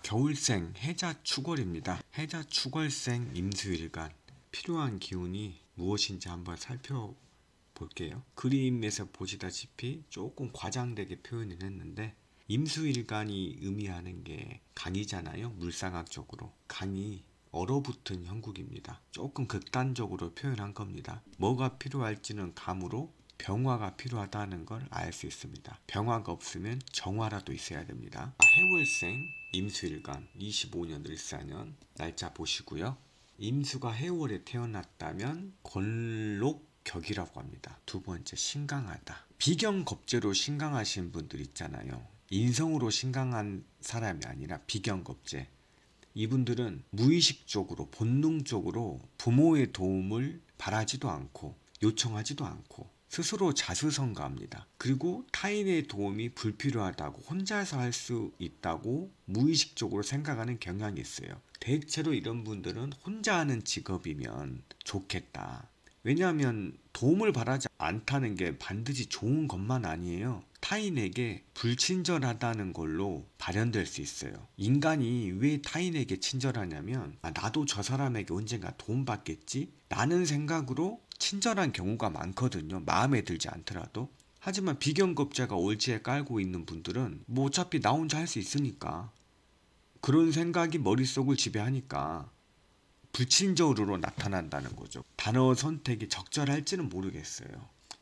겨울생 해자축월입니다. 해자축월생 임수일간 필요한 기운이 무엇인지 한번 살펴볼게요. 그림에서 보시다시피 조금 과장되게 표현을 했는데 임수일간이 의미하는 게 강이잖아요. 물상학적으로 강이 얼어붙은 형국입니다. 조금 극단적으로 표현한 겁니다. 뭐가 필요할지는 감으로 병화가 필요하다는 걸 알 수 있습니다. 병화가 없으면 정화라도 있어야 됩니다. 해월생 임수일간 25년 을사년 날짜 보시고요. 임수가 해월에 태어났다면 권록격이라고 합니다. 두 번째, 신강하다. 비경겁제로 신강하신 분들 있잖아요. 인성으로 신강한 사람이 아니라 비경겁제. 이분들은 무의식적으로 본능적으로 부모의 도움을 바라지도 않고 요청하지도 않고 스스로 자수성가합니다. 그리고 타인의 도움이 불필요하다고 혼자서 할 수 있다고 무의식적으로 생각하는 경향이 있어요. 대체로 이런 분들은 혼자 하는 직업이면 좋겠다. 왜냐하면 도움을 바라지 않다는 게 반드시 좋은 것만 아니에요. 타인에게 불친절하다는 걸로 발현될 수 있어요. 인간이 왜 타인에게 친절하냐면 나도 저 사람에게 언젠가 도움받겠지? 라는 생각으로 친절한 경우가 많거든요. 마음에 들지 않더라도. 하지만 비경겁제가 올지에 깔고 있는 분들은 뭐 어차피 나 혼자 할 수 있으니까, 그런 생각이 머릿속을 지배하니까 불친절으로 나타난다는 거죠. 단어 선택이 적절할지는 모르겠어요.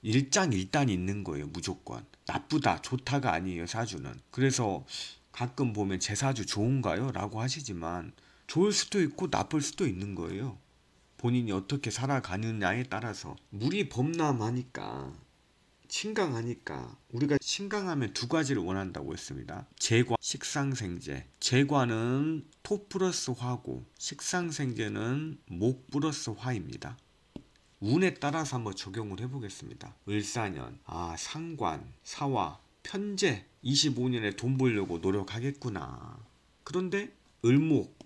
일장일단이 있는 거예요. 무조건 나쁘다 좋다가 아니에요. 사주는. 그래서 가끔 보면 제 사주 좋은가요? 라고 하시지만 좋을 수도 있고 나쁠 수도 있는 거예요. 본인이 어떻게 살아가느냐에 따라서. 물이 범람하니까, 신강하니까, 우리가 신강하면 두 가지를 원한다고 했습니다. 재과, 식상생재. 재과는 토 플러스 화고, 식상생재는 목 플러스 화입니다. 운에 따라서 한번 적용을 해보겠습니다. 을사년, 상관, 사화, 편재. 25년에 돈 벌려고 노력하겠구나. 그런데 을목,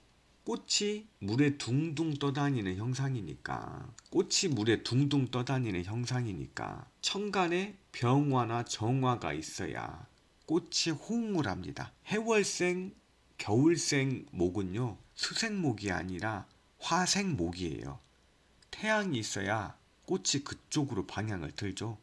꽃이 물에 둥둥 떠다니는 형상이니까, 천간에 병화나 정화가 있어야 꽃이 호응을 합니다. 해월생, 겨울생 목은요, 수생목이 아니라 화생목이에요. 태양이 있어야 꽃이 그쪽으로 방향을 틀죠.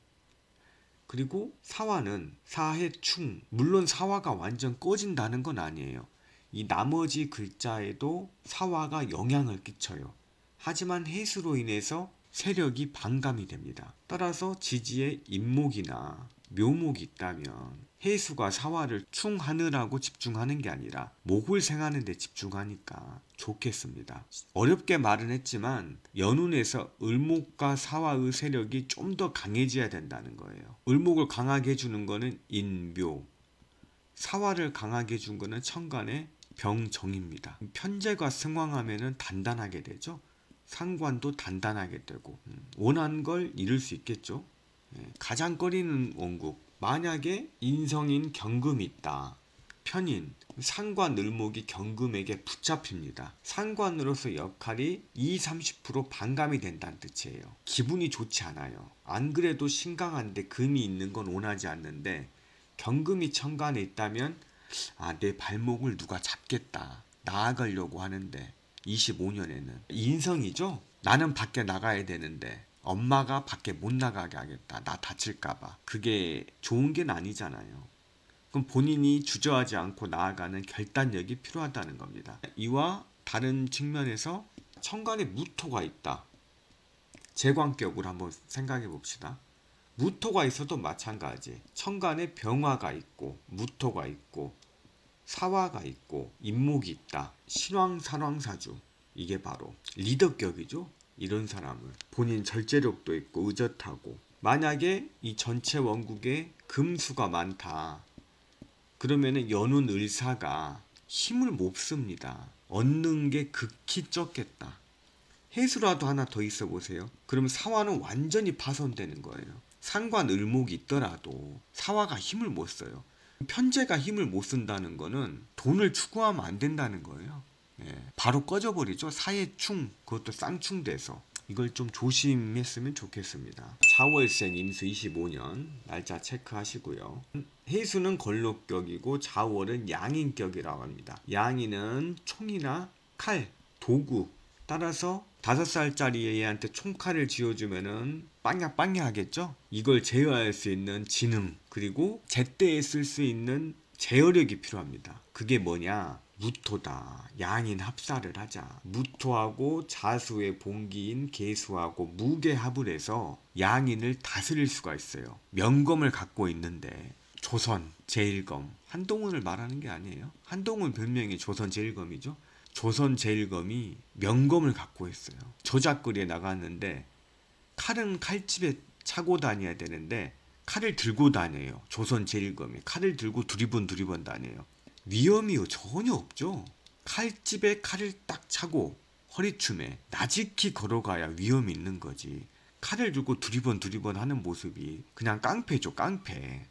그리고 사화는 사해충, 물론 사화가 완전 꺼진다는 건 아니에요. 이 나머지 글자에도 사화가 영향을 끼쳐요. 하지만 해수로 인해서 세력이 반감이 됩니다. 따라서 지지에 임목이나 묘목이 있다면 해수가 사화를 충하느라고 집중하는 게 아니라 목을 생하는 데 집중하니까 좋겠습니다. 어렵게 말은 했지만 연운에서 을목과 사화의 세력이 좀 더 강해져야 된다는 거예요. 을목을 강하게 해주는 거는 인묘, 사화를 강하게 해준 거는 천간의 병정입니다. 편재가 승왕하면 단단하게 되죠. 상관도 단단하게 되고 원하는 걸 이룰 수 있겠죠. 가장 꺼리는 원국, 만약에 인성인 경금이 있다. 편인, 상관 을목이 경금에게 붙잡힙니다. 상관으로서 역할이 20-30% 반감이 된다는 뜻이에요. 기분이 좋지 않아요. 안 그래도 신강한데 금이 있는 건 원하지 않는데 경금이 천간에 있다면 내 발목을 누가 잡겠다, 나아가려고 하는데 25년에는 인성이죠. 나는 밖에 나가야 되는데 엄마가 밖에 못 나가게 하겠다, 나 다칠까봐. 그게 좋은 게 아니잖아요. 그럼 본인이 주저하지 않고 나아가는 결단력이 필요하다는 겁니다. 이와 다른 측면에서 천간에 무토가 있다. 재관격으로 한번 생각해 봅시다. 무토가 있어도 마찬가지. 천간에 병화가 있고 무토가 있고 사화가 있고 임목이 있다. 신왕산왕사주. 이게 바로 리더격이죠. 이런 사람은 본인 절제력도 있고 의젓하고. 만약에 이 전체 원국에 금수가 많다. 그러면은 연운 을사가 힘을 못 씁니다. 얻는 게 극히 적겠다. 해수라도 하나 더 있어 보세요. 그러면 사화는 완전히 파손되는 거예요. 상관 을목이 있더라도 사화가 힘을 못 써요. 편재가 힘을 못 쓴다는 거는 돈을 추구하면 안 된다는 거예요. 바로 꺼져버리죠. 사해충, 그것도 쌍충돼서. 이걸 좀 조심했으면 좋겠습니다. 자월생 임수 25년 날짜 체크하시고요. 해수는 걸록격이고 자월은 양인격이라고 합니다. 양인은 총이나 칼, 도구, 따라서 5살짜리 애한테 총칼을 쥐어주면은 빵야 하겠죠? 이걸 제어할 수 있는 지능, 그리고 제때에 쓸 수 있는 제어력이 필요합니다. 그게 뭐냐? 무토다. 양인 합사를 하자. 무토하고 자수의 본기인 계수하고 무계합을 해서 양인을 다스릴 수가 있어요. 명검을 갖고 있는데 조선 제일검, 한동훈을 말하는 게 아니에요. 한동훈 별명이 조선 제일검이죠. 조선 제일검이 명검을 갖고 있어요. 저작거리에 나갔는데 칼은 칼집에 차고 다녀야 되는데 칼을 들고 다녀요. 조선 제일검이 칼을 들고 두리번 다녀요. 위험이 전혀 없죠. 칼집에 칼을 딱 차고 허리춤에 나직히 걸어가야 위험이 있는 거지. 칼을 들고 두리번 하는 모습이 그냥 깡패죠, 깡패.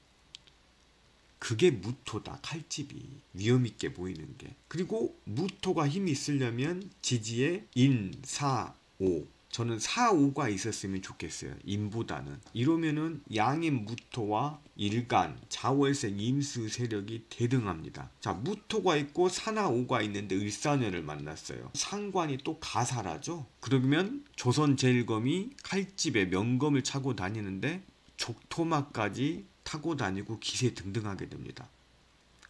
그게 무토다. 칼집이 위험있게 보이는 게. 그리고 무토가 힘이 있으려면 지지에 인, 사, 오. 저는 4, 5가 있었으면 좋겠어요. 인보다는. 이러면은 양인 무토와 일간, 자월생 임수 세력이 대등합니다. 자, 무토가 있고 사나 5가 있는데 을사년을 만났어요. 상관이 또 가사라죠. 그러면 조선 제일검이 칼집에 명검을 차고 다니는데 족토마까지 타고 다니고 기세 등등하게 됩니다.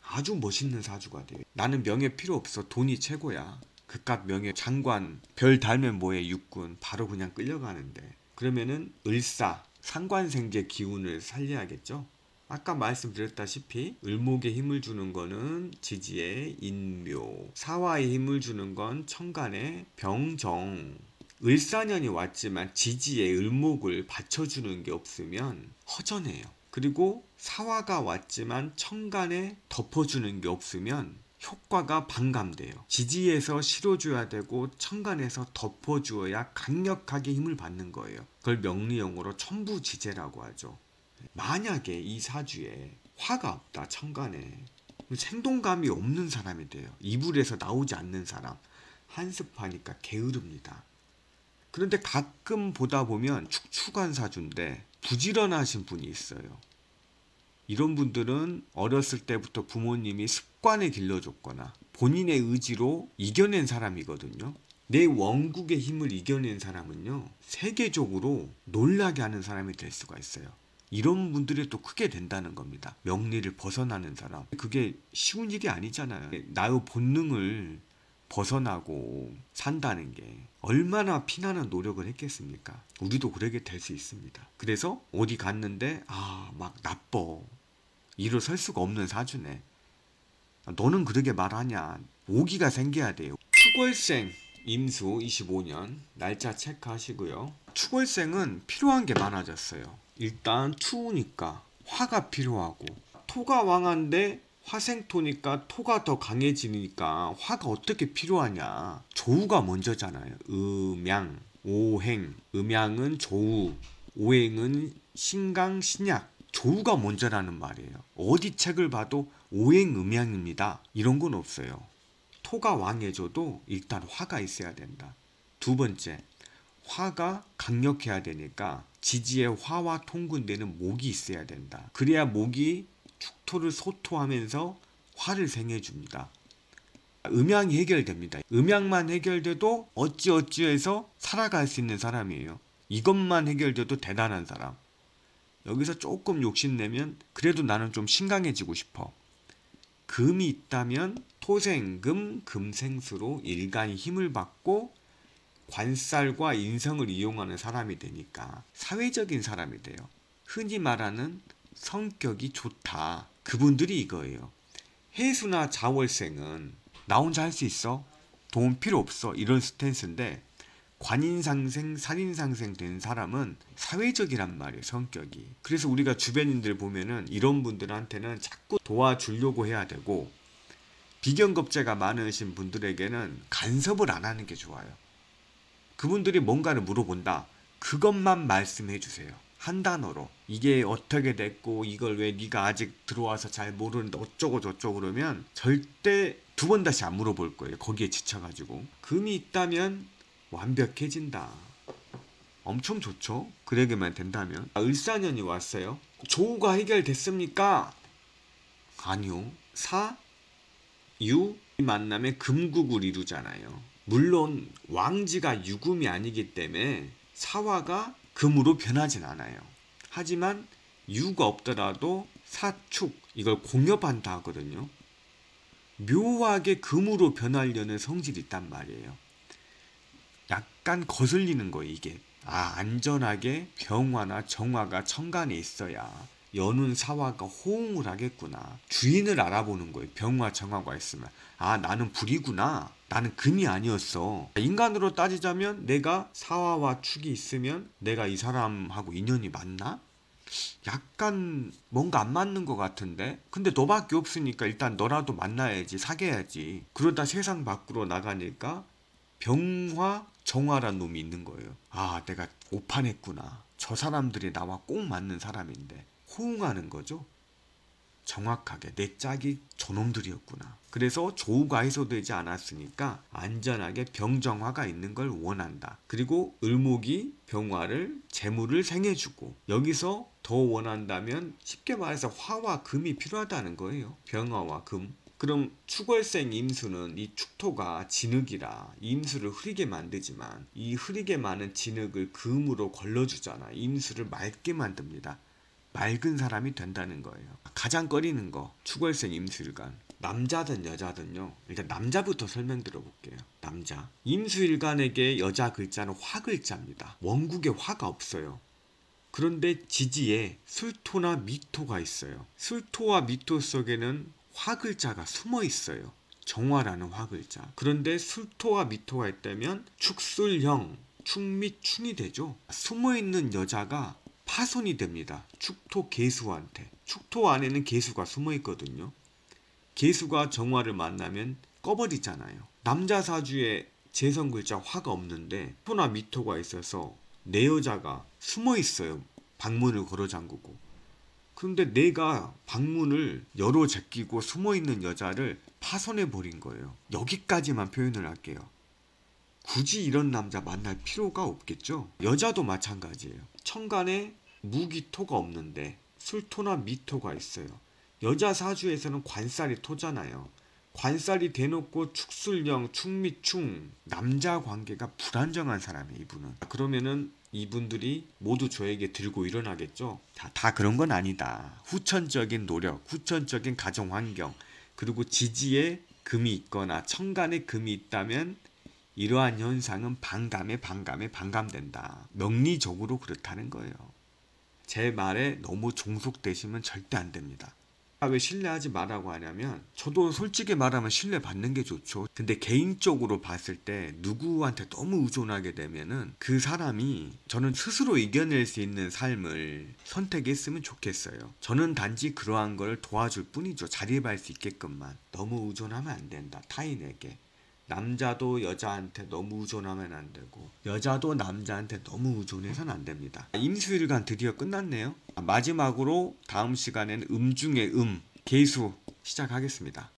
아주 멋있는 사주가 돼요. 나는 명예 필요 없어. 돈이 최고야. 그깟 명예 장관 별 달면 뭐해 육군 바로 그냥 끌려가는데 그러면은 을사 상관생제 기운을 살려야겠죠. 아까 말씀드렸다시피 을목에 힘을 주는 거는 지지의 인묘, 사화에 힘을 주는 건 천간의 병정. 을사년이 왔지만 지지의 을목을 받쳐주는 게 없으면 허전해요. 그리고 사화가 왔지만 천간에 덮어주는 게 없으면 효과가 반감돼요. 지지에서 실어줘야 되고 천간에서 덮어주어야 강력하게 힘을 받는 거예요. 그걸 명리용어로 천부지재라고 하죠. 만약에 이 사주에 화가 없다, 천간에 생동감이 없는 사람이 돼요. 이불에서 나오지 않는 사람. 한습하니까 게으릅니다. 그런데 가끔 보다 보면 축축한 사주인데 부지런하신 분이 있어요. 이런 분들은 어렸을 때부터 부모님이 습관에 길러줬거나 본인의 의지로 이겨낸 사람이거든요. 내 원국의 힘을 이겨낸 사람은요, 세계적으로 놀라게 하는 사람이 될 수가 있어요. 이런 분들이 또 크게 된다는 겁니다. 명리를 벗어나는 사람. 그게 쉬운 일이 아니잖아요. 나의 본능을 벗어나고 산다는 게 얼마나 피나는 노력을 했겠습니까? 우리도 그러게 될 수 있습니다. 그래서 어디 갔는데 막 나빠. 일어설 수가 없는 사주네. 너는 그러게 말하냐. 오기가 생겨야 돼요. 축월생 임수 25년 날짜 체크하시고요. 축월생은 필요한 게 많아졌어요. 일단 추우니까 화가 필요하고, 토가 왕한데 화생토니까 토가 더 강해지니까 화가 어떻게 필요하냐. 조우가 먼저잖아요. 음양, 오행. 음양은 조우, 오행은 신강, 신약. 조우가 먼저라는 말이에요. 어디 책을 봐도 오행 음양입니다. 이런 건 없어요. 토가 왕해줘도 일단 화가 있어야 된다. 두 번째, 화가 강력해야 되니까 지지에 화와 통근되는 목이 있어야 된다. 그래야 목이 축토를 소토하면서 화를 생해줍니다. 음양이 해결됩니다. 음양만 해결돼도 어찌어찌해서 살아갈 수 있는 사람이에요. 이것만 해결돼도 대단한 사람. 여기서 조금 욕심내면 그래도 나는 좀 신강해지고 싶어. 금이 있다면 토생금, 금생수로 일간이 힘을 받고 관살과 인성을 이용하는 사람이 되니까 사회적인 사람이 돼요. 흔히 말하는 성격이 좋다. 그분들이 이거예요. 해수나 자월생은 나 혼자 할 수 있어. 도움 필요 없어. 이런 스탠스인데 관인상생, 살인상생 된 사람은 사회적이란 말이에요. 성격이. 그래서 우리가 주변인들 보면은 이런 분들한테는 자꾸 도와주려고 해야 되고, 비견겁제가 많으신 분들에게는 간섭을 안 하는 게 좋아요. 그분들이 뭔가를 물어본다. 그것만 말씀해 주세요. 한 단어로. 이게 어떻게 됐고 이걸 왜 네가 아직 들어와서 잘 모르는데 어쩌고 저쩌고 그러면 절대 두 번 다시 안 물어볼 거예요. 거기에 지쳐가지고. 금이 있다면 완벽해진다. 엄청 좋죠. 그러게만 된다면. 을사년이 왔어요. 조우가 해결됐습니까? 아니요. 사, 유 만남에 금국을 이루잖아요. 물론 왕지가 유금이 아니기 때문에 사화가 금으로 변하진 않아요. 하지만 유가 없더라도 사축 이걸 공협한다 하거든요. 묘하게 금으로 변하려는 성질이 있단 말이에요. 약간 거슬리는 거예요, 이게. 안전하게 병화나 정화가 천간에 있어야 연운 사화가 호응을 하겠구나. 주인을 알아보는 거예요. 병화 정화가 있으면. 나는 불이구나. 나는 금이 아니었어. 인간으로 따지자면 내가 사화와 축이 있으면 내가 이 사람하고 인연이 맞나? 약간 뭔가 안 맞는 것 같은데? 근데 너밖에 없으니까 일단 너라도 만나야지, 사귀어야지. 그러다 세상 밖으로 나가니까 병화, 정화란 놈이 있는 거예요. 내가 오판했구나. 저 사람들이 나와 꼭 맞는 사람인데. 호응하는 거죠. 정확하게 내 짝이 저놈들이었구나. 그래서 조우가 해소되지 않았으니까 안전하게 병정화가 있는 걸 원한다. 그리고 을목이 병화를 재물을 생해주고 여기서 더 원한다면 쉽게 말해서 화와 금이 필요하다는 거예요. 병화와 금. 그럼 축월생 임수는 이 축토가 진흙이라 임수를 흐리게 만들지만 이 흐리게 많은 진흙을 금으로 걸러주잖아. 임수를 맑게 만듭니다. 맑은 사람이 된다는 거예요. 가장 꺼리는 거 축월생 임수일간. 남자든 여자든요. 일단 남자부터 설명 들어볼게요. 남자. 임수일간에게 여자 글자는 화 글자입니다. 원국에 화가 없어요. 그런데 지지에 술토나 미토가 있어요. 술토와 미토 속에는 화 글자가 숨어 있어요. 정화라는 화 글자. 그런데 술토와 미토가 있다면 축술형, 축 및 충이 되죠. 숨어 있는 여자가 파손이 됩니다. 축토 개수한테. 축토 안에는 개수가 숨어 있거든요. 개수가 정화를 만나면 꺼버리잖아요. 남자 사주에 재성 글자 화가 없는데 토나 미토가 있어서 내 여자가 숨어 있어요. 방문을 걸어 잠그고. 그런데 내가 방문을 열어 제끼고 숨어 있는 여자를 파손해 버린 거예요. 여기까지만 표현을 할게요. 굳이 이런 남자 만날 필요가 없겠죠? 여자도 마찬가지예요. 천간에 무기토가 없는데 술토나 미토가 있어요. 여자 사주에서는 관살이 토잖아요. 관살이 대놓고 축술령, 축미충, 남자 관계가 불안정한 사람이에요, 이분은. 그러면은 이분들이 모두 저에게 들고 일어나겠죠? 다 그런 건 아니다. 후천적인 노력, 후천적인 가정 환경, 그리고 지지에 금이 있거나 천간에 금이 있다면 이러한 현상은 반감된다. 명리적으로 그렇다는 거예요. 제 말에 너무 종속되시면 절대 안 됩니다. 왜 신뢰하지 말라고 하냐면 저도 솔직히 말하면 신뢰받는 게 좋죠. 근데 개인적으로 봤을 때 누구한테 너무 의존하게 되면은 그 사람이 저는 스스로 이겨낼 수 있는 삶을 선택했으면 좋겠어요. 저는 단지 그러한 걸 도와줄 뿐이죠. 자립할 수 있게끔만. 너무 의존하면 안 된다. 타인에게. 남자도 여자한테 너무 의존하면 안 되고 여자도 남자한테 너무 의존해서는 안 됩니다. 임수일간 드디어 끝났네요. 마지막으로 다음 시간에는 음 중에 개수 시작하겠습니다.